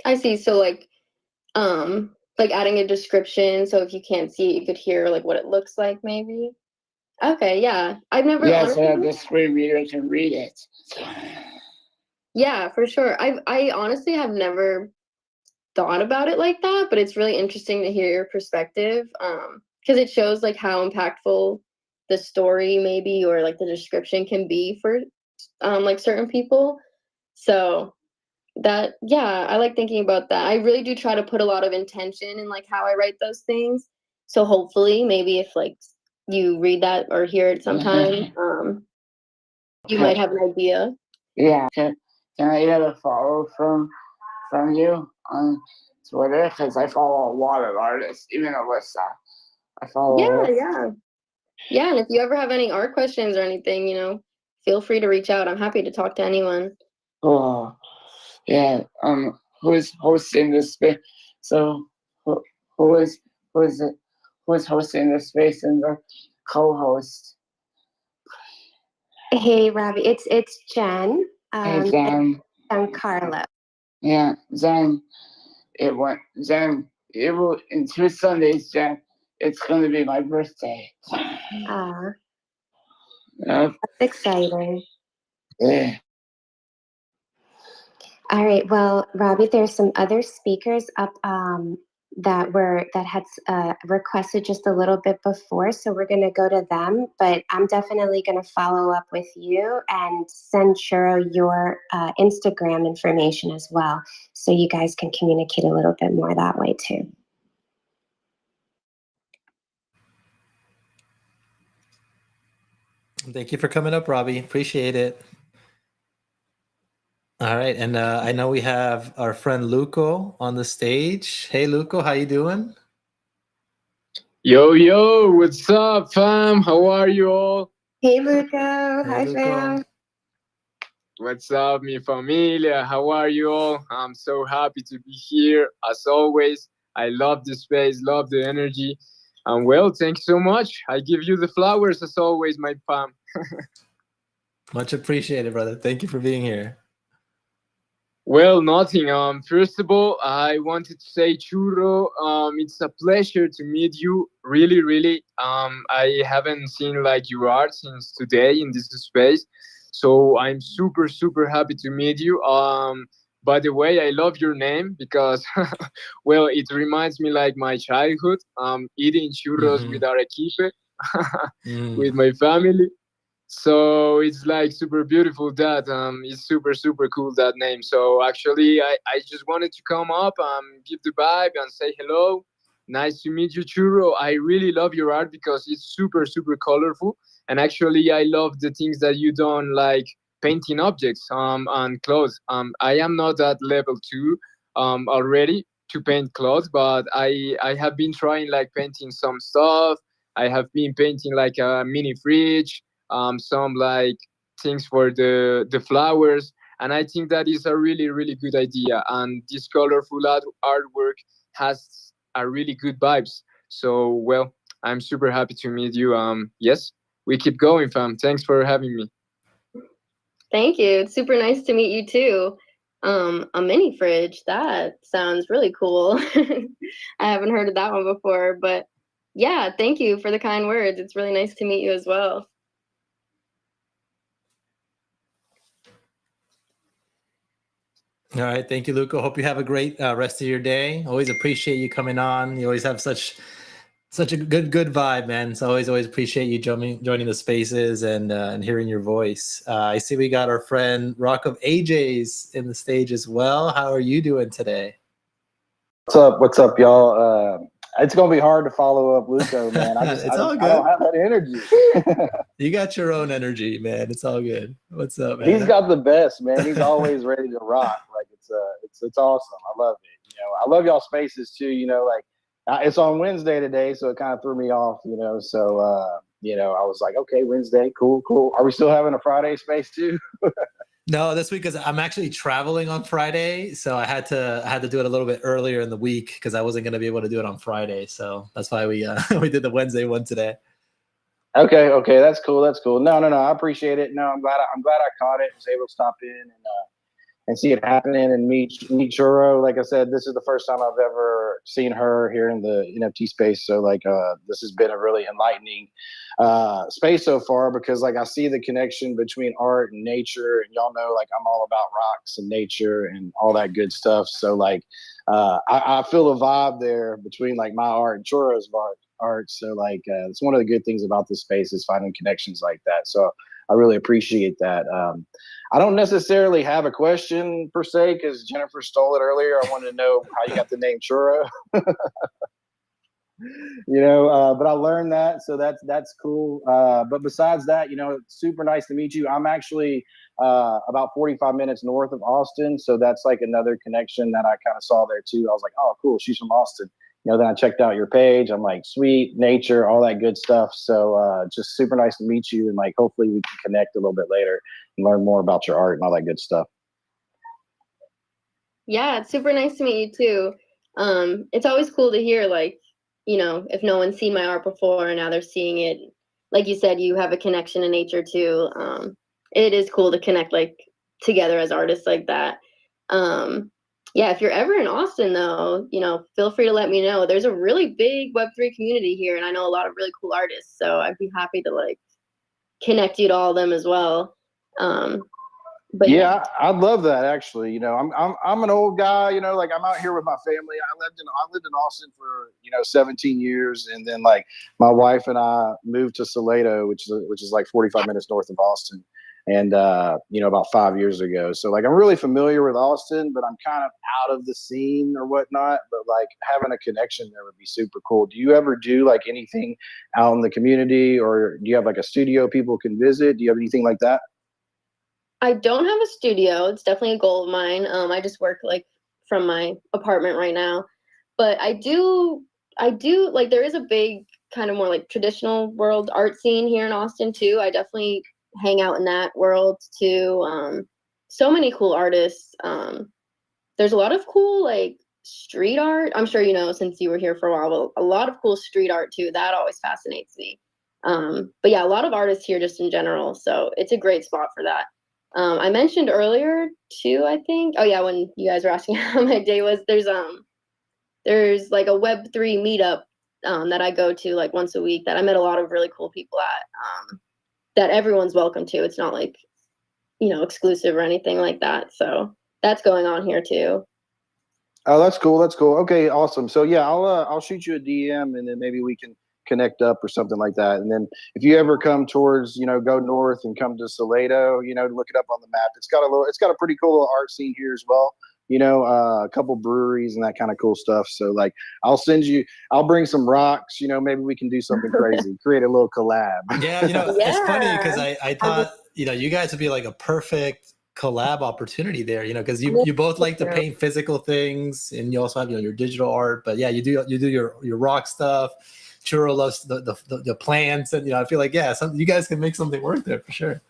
I see. So like adding a description, so if you can't see it, you could hear like what it looks like, maybe. Okay, yeah. I've never Yeah, honestly. so that the screen reader can read it. Yeah, for sure. I honestly have never thought about it like that, but it's really interesting to hear your perspective. Because it shows like how impactful the story maybe or like the description can be for like certain people. So that, yeah, I like thinking about that. I really do try to put a lot of intention in like how I write those things. So hopefully maybe if like you read that or hear it sometime, you might have an idea. Yeah, can I get a follow from you on Twitter? Because I follow a lot of artists, even Alyssa. I follow Alyssa. Yeah, and if you ever have any art questions or anything, feel free to reach out. I'm happy to talk to anyone. Oh, yeah. Who's hosting this space? So, who is who is it? Who's hosting this space and the co-host? Hey, Robbie, it's Jen. Hey, Jen. I'm Carla. Yeah, Jen. It will in 2 Sundays, Jen. It's gonna be my birthday. Ah, Yep. that's exciting. Yeah. All right. Well, Robbie, there's some other speakers up that had requested just a little bit before, so we're going to go to them. But I'm definitely going to follow up with you and send Churro your Instagram information as well, so you guys can communicate a little bit more that way too. Thank you for coming up, Robbie. Appreciate it. All right, and I know we have our friend Luco on the stage. Hey, Luco, how you doing? Yo, what's up, fam? How are you all? Hey, Luco. Hey, Hi, Luco. fam. What's up, mi familia? How are you all? I'm so happy to be here, as always. I love the space, love the energy. And well, thank you so much. I give you the flowers, as always, my fam. Much appreciated, brother. Thank you for being here. Well, nothing. First of all, I wanted to say, Churro, it's a pleasure to meet you. Really, really. I haven't seen like your art since today in this space, so I'm super, super happy to meet you. By the way, I love your name because, well, it reminds me like my childhood. Eating churros with arequipe with my family. So it's like super beautiful that it's super super cool that name. So actually I just wanted to come up, give the vibe and say hello. Nice to meet you, Churro. I really love your art because it's super super colorful, and actually I love the things that you done, like painting objects on clothes. I am not at level 2 already to paint clothes, but I have been trying like painting some stuff. I have been painting like a mini fridge, some like things for the flowers, and I think that is a really really good idea. And this colorful artwork has a really good vibes. So well, I'm super happy to meet you. Yes, we keep going, fam. Thanks for having me. Thank you. It's super nice to meet you too. A mini fridge. That sounds really cool. I haven't heard of that one before, but yeah, thank you for the kind words. It's really nice to meet you as well. All right. Thank you, Luca. Hope you have a great rest of your day. Always appreciate you coming on. You always have such a good vibe, man. So always appreciate you joining the spaces and hearing your voice. I see we got our friend Rock of AJ's in the stage as well. How are you doing today? What's up, y'all? It's gonna be hard to follow up Luco, man. I It's all don't good. have that energy. You got your own energy, man. It's all good. What's up, man? He's got the best, man. He's always ready to rock. Like it's awesome. I love it. I love y'all spaces too. It's on Wednesday today, so it kind of threw me off. So I was like, okay, Wednesday, cool. Are we still having a Friday space too? No, this week because I'm actually traveling on Friday, so I had to do it a little bit earlier in the week because I wasn't going to be able to do it on Friday. So that's why we we did the Wednesday one today. Okay, that's cool. No, I appreciate it. No, I'm glad I caught it. Was able to stop in and see it happening and meet Churro. Like I said, this is the first time I've ever seen her here in the NFT space. So this has been a really enlightening space so far because I see the connection between art and nature, and y'all know I'm all about rocks and nature and all that good stuff. So I feel a vibe there between my art and Churro's art. So it's one of the good things about this space is finding connections like that. So I really appreciate that. I don't necessarily have a question per se because Jennifer stole it earlier. I wanted to know how you got the name Churro. But I learned that, so that's cool. But besides that, it's super nice to meet you. I'm actually about 45 minutes north of Austin, so that's another connection that I kind of saw there too. I was like, oh, cool, she's from Austin. Then I checked out your page. I'm like, sweet, nature, all that good stuff. So just super nice to meet you, and hopefully we can connect a little bit later and learn more about your art and all that good stuff. Yeah, it's super nice to meet you too. It's always cool to hear if no one's seen my art before and now they're seeing it. Like you said, you have a connection to nature too. It is cool to connect together as artists like that. Yeah, if you're ever in Austin though, feel free to let me know. There's a really big Web3 community here, and I know a lot of really cool artists, so I'd be happy to connect you to all of them as well. But yeah, I'd love that actually. I'm an old guy. I'm out here with my family. I lived in Austin for 17 years, and then my wife and I moved to Salado, which is 45 minutes north of Austin, and about 5 years ago. So I'm really familiar with Austin, but I'm kind of out of the scene or whatnot. But having a connection there would be super cool. Do you ever do anything out in the community, or do you have a studio people can visit? Do you have anything like that? I don't have a studio. It's definitely a goal of mine. I just work from my apartment right now, but I do there is a big kind of more traditional world art scene here in Austin too. I definitely hang out in that world too. So many cool artists. There's a lot of cool street art. I'm sure since you were here for a while, but a lot of cool street art too. That always fascinates me. But yeah, a lot of artists here just in general. So it's a great spot for that. I mentioned earlier too, I think. Oh yeah, when you guys were asking how my day was, there's a Web3 meetup that I go to once a week that I met a lot of really cool people at. That everyone's welcome to. It's not exclusive or anything like that. So that's going on here too. Oh, that's cool. Okay, awesome. So yeah, I'll shoot you a DM, and then maybe we can connect up or something like that. And then if you ever come towards, go north and come to Salado, look it up on the map. It's got a pretty cool little art scene here as well. A couple breweries and that kind of cool stuff. So I'll bring some rocks, maybe we can do something crazy, create a little collab. Yeah, it's funny because I thought, you guys would be a perfect collab opportunity there, because you both like to paint physical things, and you also have your digital art. But yeah, you do your rock stuff. Churro loves the plants, and I feel you guys can make something work there for sure.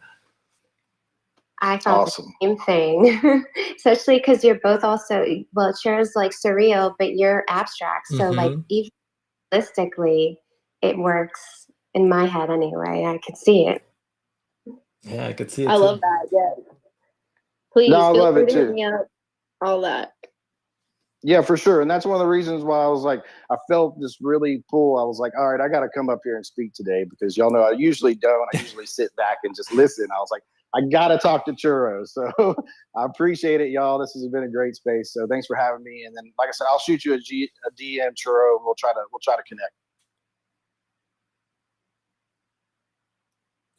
I thought Awesome. the same thing, especially because you're both also, well, Churro's surreal, but you're abstract. So even realistically, it works in my head anyway. I could see it. Yeah, I could see it. I love that. Yeah. Please feel free to hit me up. All that. Yeah, for sure. And that's one of the reasons why I was I felt this really pull. I was like, all right, I got to come up here and speak today because y'all know I usually don't. I usually sit back and just listen. I was like, I gotta talk to Churro. So I appreciate it, y'all. This has been a great space. So thanks for having me. And then, like I said, I'll shoot you a DM, Churro. And we'll try to connect.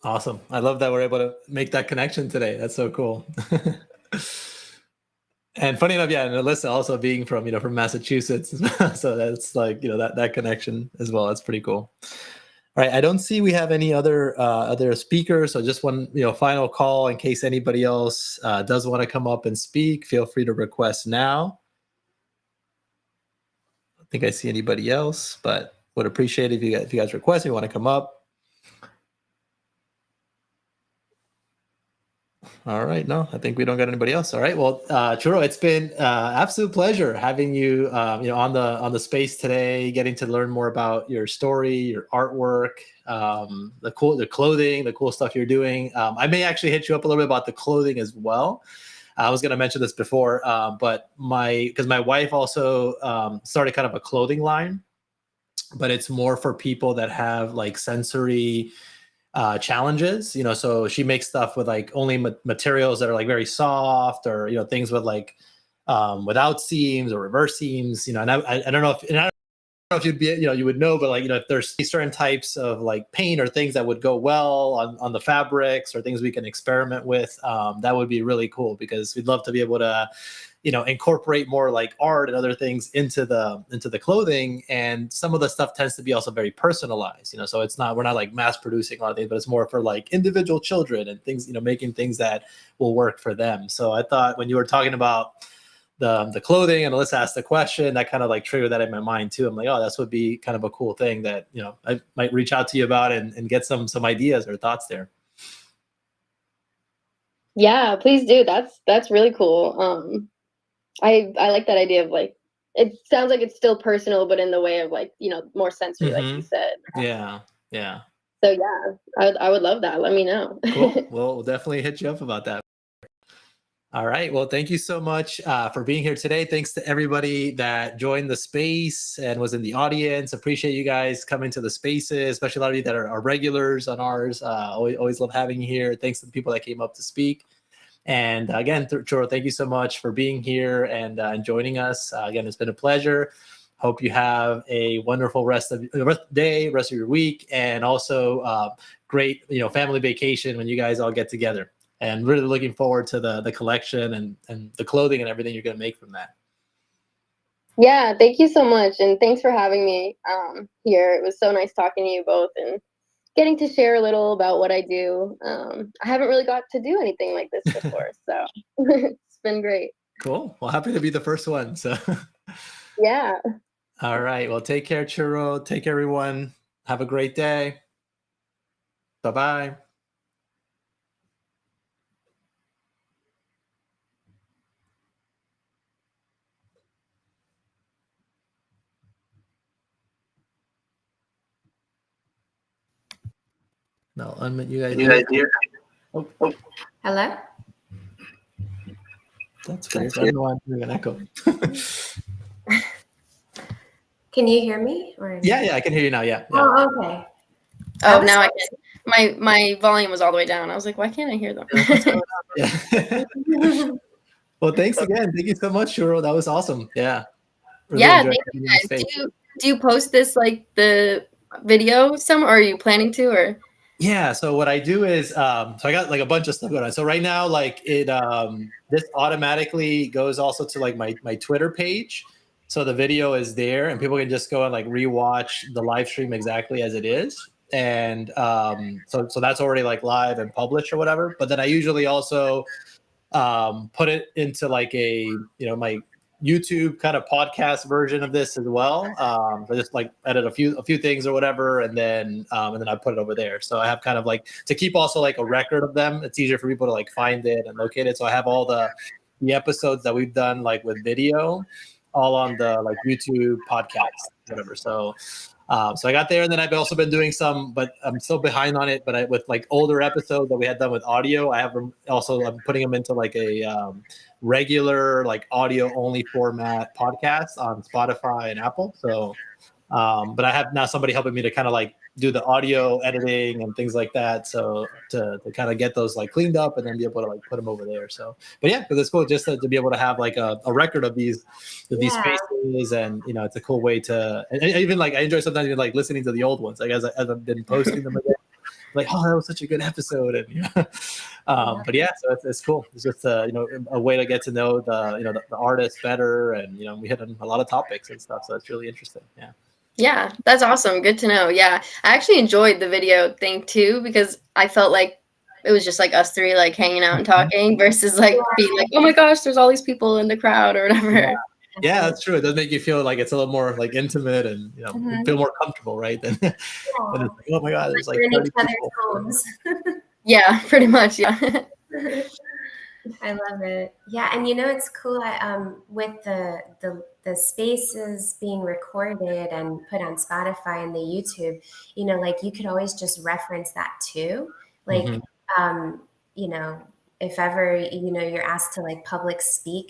Awesome. I love that we're able to make that connection today. That's so cool. And funny enough, yeah, and Alyssa also being from, from Massachusetts. So that's like, that connection as well. That's pretty cool. All right. I don't see we have any other speakers. So just one, final call in case anybody else does want to come up and speak. Feel free to request now. I don't think I see anybody else, but would appreciate it if you guys request, if you want to come up. All right. No, I think we don't got anybody else. All right. Well, Churro, it's been absolute pleasure having you, on the space today, getting to learn more about your story, your artwork, the clothing, the cool stuff you're doing. I may actually hit you up a little bit about the clothing as well. I was going to mention this before, but because my wife also started kind of a clothing line, but it's more for people that have like sensory challenges, so she makes stuff with like only materials that are like very soft, or things with like without seams or reverse seams, and I don't know if you'd be, you would know, but like, if there's certain types of like paint or things that would go well on the fabrics, or things we can experiment with, that would be really cool, because we'd love to be able to incorporate more like art and other things into the clothing. And some of the stuff tends to be also very personalized, so we're not like mass producing a lot of things, but it's more for like individual children and things, making things that will work for them. So I thought when you were talking about the clothing and Alyssa asked the question, that kind of like triggered that in my mind too. I'm like, oh, this would be kind of a cool thing that, I might reach out to you about and get some ideas or thoughts there. Yeah, please do. That's really cool. I like that idea of like, it sounds like it's still personal, but in the way of like, more sensory, like you said. Yeah. So yeah, I would love that. Let me know. Cool. Well, we'll definitely hit you up about that. All right. Well, thank you so much for being here today. Thanks to everybody that joined the space and was in the audience. Appreciate you guys coming to the spaces, especially a lot of you that are regulars on ours. Always love having you here. Thanks to the people that came up to speak. And again, Churro, thank you so much for being here and joining us. Again, it's been a pleasure. Hope you have a wonderful rest of your day, rest of your week, and also great, family vacation when you guys all get together. And really looking forward to the collection and the clothing and everything you're going to make from that. Yeah, thank you so much. And thanks for having me here. It was so nice talking to you both and getting to share a little about what I do. I haven't really got to do anything like this before, so it's been great. Cool. Well, happy to be the first one. So yeah. All right. Well, take care, Churro. Take care, everyone. Have a great day. Bye-bye. No, unmute you guys here. Oh. Hello? That's weird. I don't know why I'm hearing an echo. Can you hear me? Or... Yeah, I can hear you now. Yeah. Oh, okay. Oh, now I can. My volume was all the way down. I was like, why can't I hear them? Yeah. Well, thanks again. Thank you so much, Churro. That was awesome. Yeah. Really Thank you guys. Do you post this like the video some, or are you planning to, or? Yeah. So what I do is, so I got like a bunch of stuff going on. So right now, like this automatically goes also to like my Twitter page. So the video is there and people can just go and like rewatch the live stream exactly as it is. And so that's already like live and published or whatever. But then I usually also put it into like a, my YouTube kind of podcast version of this as well. I just like edit a few things or whatever, and then I put it over there. So I have kind of like to keep also like a record of them. It's easier for people to like find it and locate it. So I have all the episodes that we've done like with video, all on the like YouTube podcast, whatever. So I got there, and then I've also been doing some, but I'm still behind on it. But with like older episodes that we had done with audio, I have them also. I'm putting them into like a regular like audio only format podcast on Spotify and Apple. So, but I have now somebody helping me to kind of like do the audio editing and things like that. So to kind of get those like cleaned up and then be able to like put them over there. So, but yeah, because it's cool just to be able to have like a record of these spaces, and it's a cool way to, and even like I enjoy sometimes even like listening to the old ones, like as I've been posting them again. Like, oh, that was such a good episode, and but yeah, so it's cool. It's just a way to get to know the artist better, and we hit on a lot of topics and stuff. So it's really interesting. Yeah. Yeah, that's awesome. Good to know. Yeah, I actually enjoyed the video thing too, because I felt like it was just like us three like hanging out and talking versus like being like, oh my gosh, there's all these people in the crowd or whatever. Yeah, that's true. It does make you feel like it's a little more like intimate, and feel more comfortable, right? Than when it's like, oh my god, there's like 30 people. Homes. Yeah, pretty much. Yeah. I love it. Yeah, and it's cool with the spaces being recorded and put on Spotify and the YouTube. Like you could always just reference that too. Like, if ever you're asked to like public speak and